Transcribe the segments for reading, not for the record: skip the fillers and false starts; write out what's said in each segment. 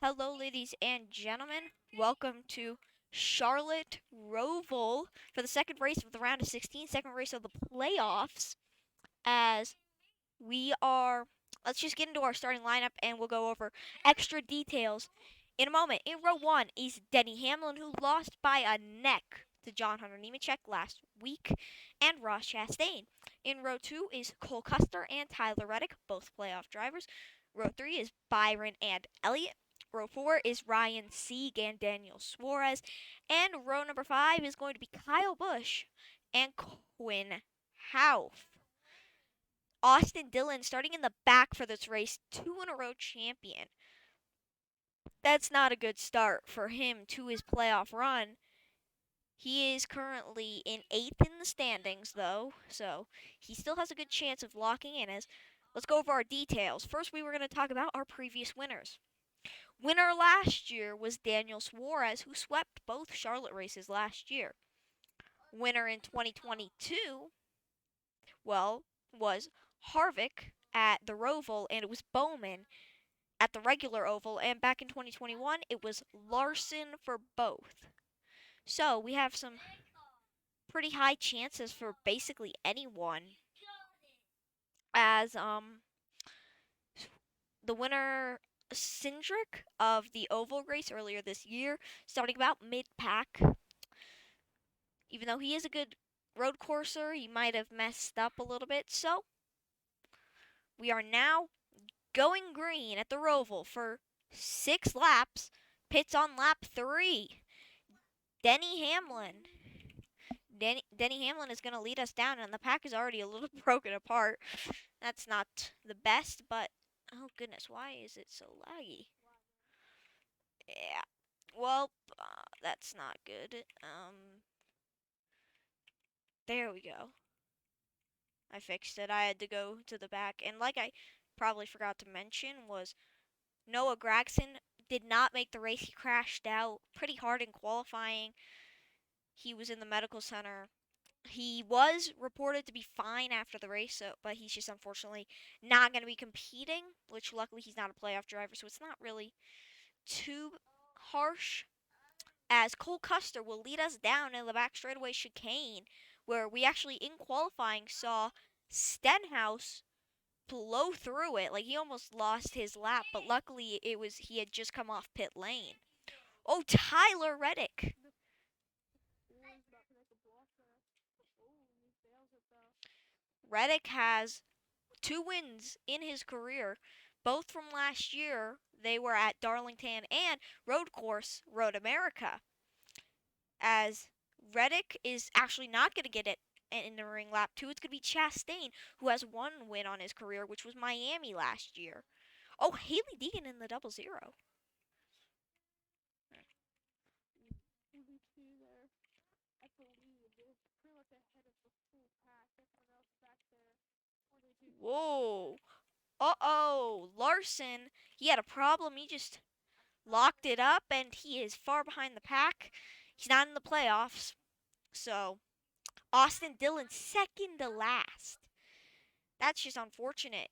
Hello, ladies and gentlemen. Welcome to Charlotte Roval for the second race of the round of 16, second race of the playoffs. As we are, let's just get into our starting lineup and we'll go over extra details in a moment. In row one is Denny Hamlin, who lost by a neck to John Hunter Nemechek last week, and Ross Chastain. In row two is Cole Custer and Tyler Reddick, both playoff drivers. Row three is Byron and Elliott. Row four is Ryan Sieg and Daniel Suarez. And row number five is going to be Kyle Busch and Quinn Houff. Austin Dillon starting in the back for this race, 2 in a row champion. That's not a good start for him to his playoff run. He is currently in 8th in the standings, though, so he still has a good chance of locking in. Let's go over our details. First, we were going to talk about our previous winners. Winner last year was Daniel Suarez, who swept both Charlotte races last year. Winner in 2022, well, was Harvick at the Roval, and it was Bowman at the regular oval, and back in 2021, it was Larson for both. So we have some pretty high chances for basically anyone, as the winner Cindric of the oval race earlier this year, starting about mid-pack. Even though he is a good road courser, he might have messed up a little bit. So we are now going green at the Roval for 6 laps. Pits on lap 3. Denny Hamlin. Denny Hamlin is going to lead us down, and the pack is already a little broken apart. That's not the best, but oh goodness, why is it so laggy? Yeah, well, that's not good. There we go. I fixed it. I had to go to the back, and like I probably forgot to mention was Noah Gragson did not make the race. He crashed out pretty hard in qualifying. He was in the medical center. He was reported to be fine after the race, but he's just unfortunately not going to be competing, which luckily he's not a playoff driver, so it's not really too harsh. As Cole Custer will lead us down in the back straightaway chicane, where we actually in qualifying saw Stenhouse blow through it. Like he almost lost his lap, but luckily he had just come off pit lane. Oh, Tyler Reddick. Reddick has 2 wins in his career, both from last year. They were at Darlington and Road Course Road America. As Reddick is actually not going to get it in the ring lap 2, it's going to be Chastain, who has 1 win on his career, which was Miami last year. Oh, Haley Deegan in the 00. Whoa. Uh-oh. Larson, he had a problem. He just locked it up, and he is far behind the pack. He's not in the playoffs. So, Austin Dillon second to last. That's just unfortunate.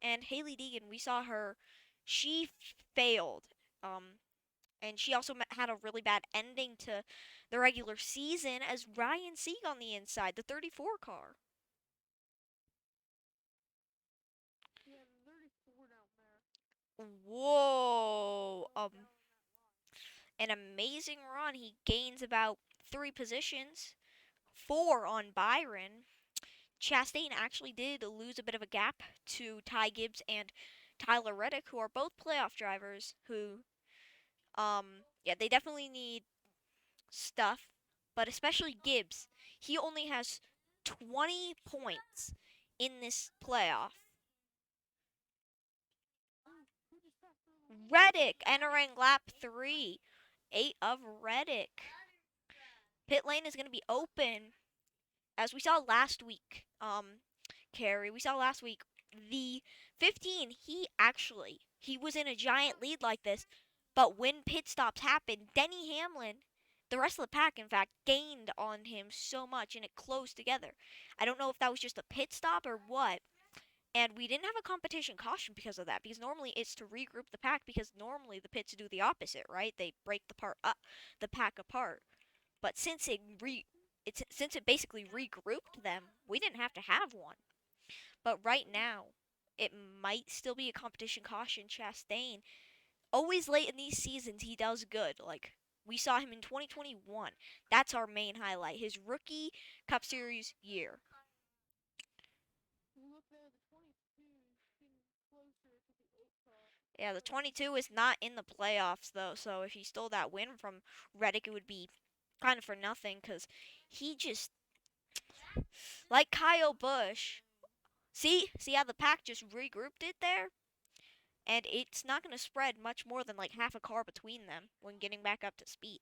And Haley Deegan, we saw her. She failed. And she also had a really bad ending to the regular season as Ryan Sieg on the inside, the 34 car. Whoa. An amazing run. He gains about 3 positions, 4 on Byron. Chastain actually did lose a bit of a gap to Ty Gibbs and Tyler Reddick, who are both playoff drivers who, yeah, they definitely need stuff, but especially Gibbs. He only has 20 points in this playoff. Reddick entering lap 3. 8 of Reddick. Pit lane is going to be open. As we saw last week, Carrie, we saw last week, the 15, he was in a giant lead like this, but when pit stops happened, Denny Hamlin, the rest of the pack, in fact, gained on him so much, and it closed together. I don't know if that was just a pit stop or what, And we didn't have a competition caution because of that. Because normally it's to regroup the pack. Because normally the pits do the opposite, right? They break the pack apart. But since it basically regrouped them, we didn't have to have one. But right now, it might still be a competition caution. Chastain, always late in these seasons, he does good. Like we saw him in 2021. That's our main highlight. His rookie Cup Series year. Yeah, the 22 is not in the playoffs though, so if he stole that win from Reddick, it would be kind of for nothing because he just like Kyle Busch. See how the pack just regrouped it there, and it's not going to spread much more than like half a car between them when getting back up to speed.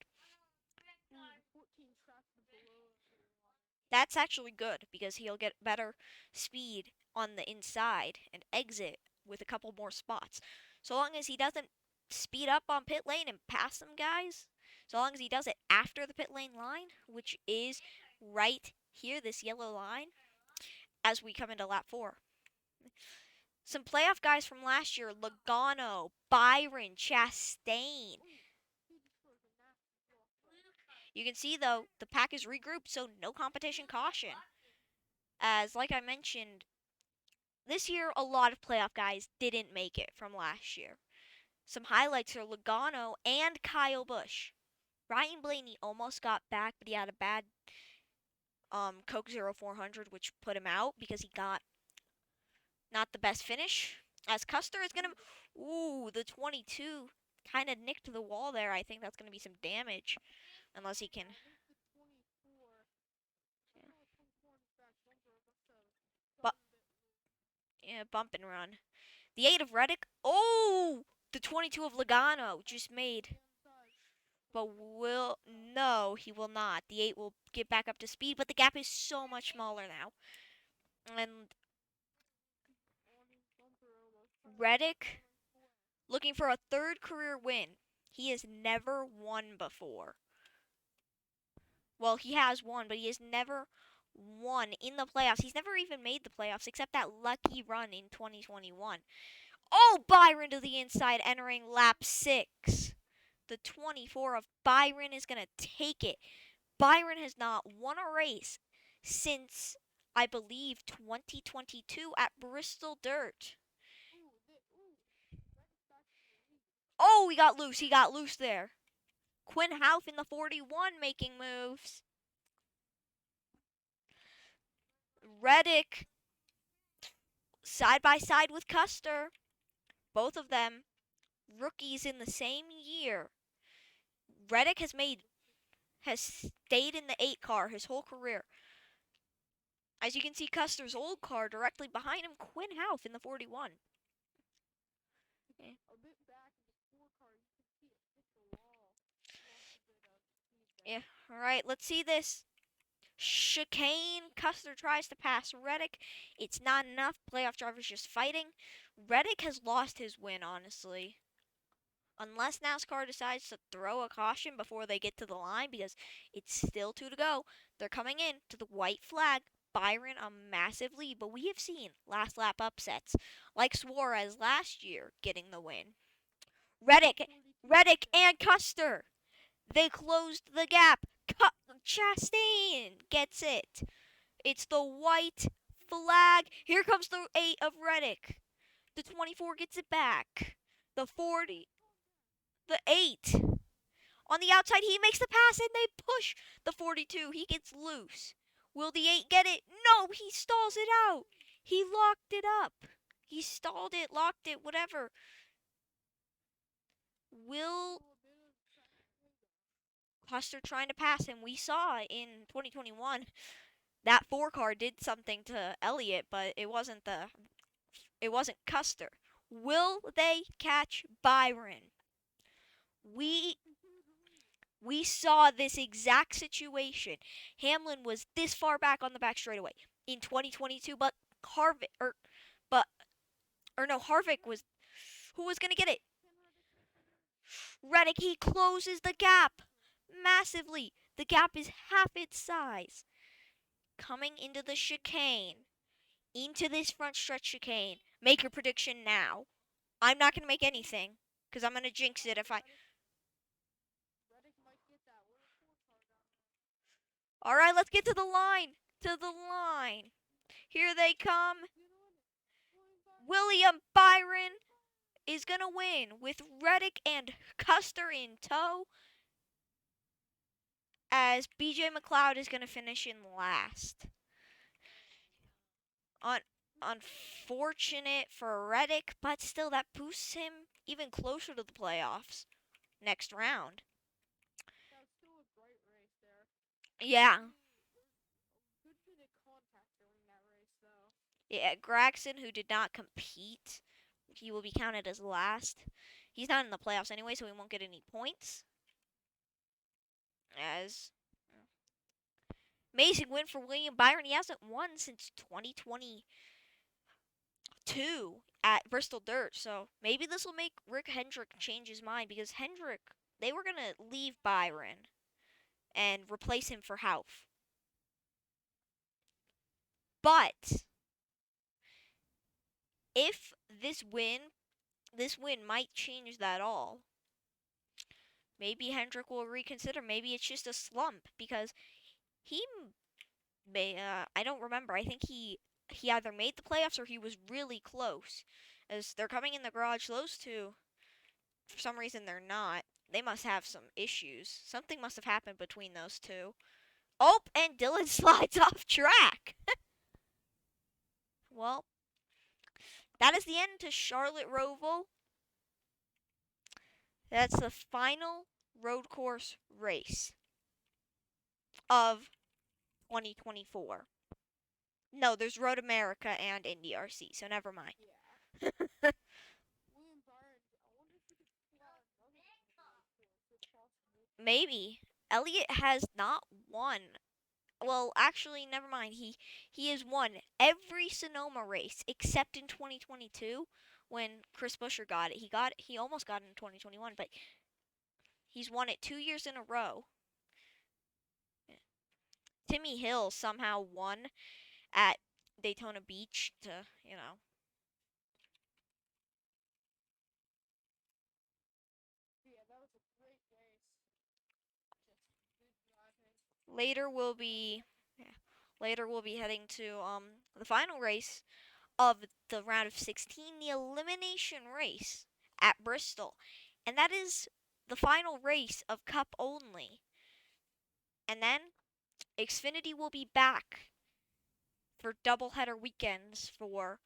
That's actually good because he'll get better speed on the inside and exit with a couple more spots. So long as he doesn't speed up on pit lane and pass some guys, so long as he does it after the pit lane line, which is right here, this yellow line, as we come into lap 4. Some playoff guys from last year: Logano, Byron, Chastain. You can see though the pack is regrouped, so no competition caution. As like I mentioned, this year a lot of playoff guys didn't make it from last year. Some highlights are Logano and Kyle Busch. Ryan Blaney almost got back, but he had a bad Coke 0400, which put him out because he got not the best finish. As Custer is gonna, ooh, the 22 kind of nicked the wall there. I think that's gonna be some damage, unless he can. But yeah, bump and run. The 8 of Reddick. Oh, the 22 of Logano just made. But will no, he will not. The 8 will get back up to speed, but the gap is so much smaller now. And Reddick looking for a third career win. He has never won before. Well, he has won, but he has never won in the playoffs. He's never even made the playoffs except that lucky run in 2021. Oh, Byron to the inside entering lap 6. The 24 of Byron is going to take it. Byron has not won a race since, I believe, 2022 at Bristol Dirt. Oh, he got loose. He got loose there. Quinn Houff in the 41 making moves. Reddick side by side with Custer. Both of them rookies in the same year. Reddick has stayed in the 8 car his whole career. As you can see, Custer's old car directly behind him, Quinn Houff in the 41. Okay. Yeah, alright, let's see this. Chicane. Custer tries to pass Reddick. It's not enough. Playoff drivers just fighting. Reddick has lost his win, honestly. Unless NASCAR decides to throw a caution before they get to the line, because it's still 2 to go. They're coming in to the white flag. Byron a massive lead, but we have seen last lap upsets, like Suarez last year getting the win. Reddick and Custer. They closed the gap. Chastain gets it. It's the white flag. Here comes the 8 of Reddick. The 24 gets it back. The 40. The 8. On the outside, he makes the pass and they push the 42. He gets loose. Will the 8 get it? No, he stalls it out. He locked it up. He stalled it, locked it, whatever. Will Custer trying to pass him? We saw in 2021 that 4 car did something to Elliott, but it wasn't Custer. Will they catch Byron? We saw this exact situation. Hamlin was this far back on the back straightaway in 2022, but but Harvick was who was gonna get it. Reddick, he closes the gap massively. The gap is half its size. Coming into the chicane. into this front stretch chicane. Make your prediction now. I'm not going to make anything because I'm going to jinx it if I. All right, let's get to the line. To the line. Here they come. William Byron is going to win with Reddick and Custer in tow, as BJ McLeod is going to finish in last. Unfortunate for Reddick, but still that boosts him even closer to the playoffs next round. Yeah. Yeah, Gregson, who did not compete, he will be counted as last. He's not in the playoffs anyway, so he won't get any points. As amazing win for William Byron. He hasn't won since 2022 at Bristol Dirt, so maybe this will make Rick Hendrick change his mind, because Hendrick, they were going to leave Byron and replace him for Hauff. But if this win might change that all. Maybe Hendrick will reconsider. Maybe it's just a slump, because he may. I don't remember. I think he either made the playoffs or he was really close. As they're coming in the garage, those two, for some reason, they're not. They must have some issues. Something must have happened between those two. Oh, and Dylan slides off track. Well, that is the end to Charlotte Roval. That's the final road course race of 2024. No, there's Road America and Indy RC, so never mind. Yeah. Maybe. Elliott has not won. Well, actually, never mind. He has won every Sonoma race except in 2022 when Chris Buescher got it. He almost got it in 2021, but he's won it 2 years in a row. Timmy Hill somehow won at Daytona Beach to. Later we'll be heading to the final race of the round of 16, the elimination race at Bristol. And that is the final race of Cup only. And then Xfinity will be back for doubleheader weekends for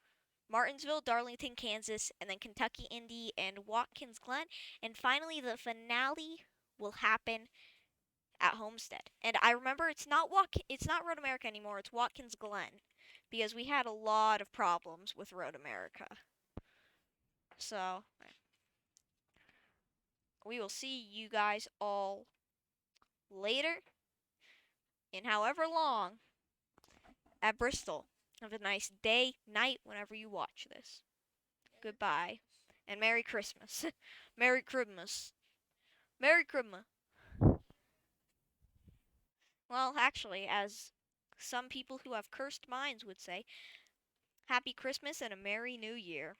Martinsville, Darlington, Kansas, and then Kentucky Indy and Watkins Glen. And finally, the finale will happen at Homestead. And I remember it's not Road America anymore, it's Watkins Glen, because we had a lot of problems with Road America. So we will see you guys all later, in however long, at Bristol. Have a nice day, night, whenever you watch this. Goodbye. And Merry Christmas. Merry Christmas. Merry Christmas. Well, actually, as some people who have cursed minds would say, Happy Christmas and a Merry New Year.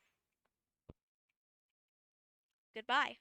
Goodbye.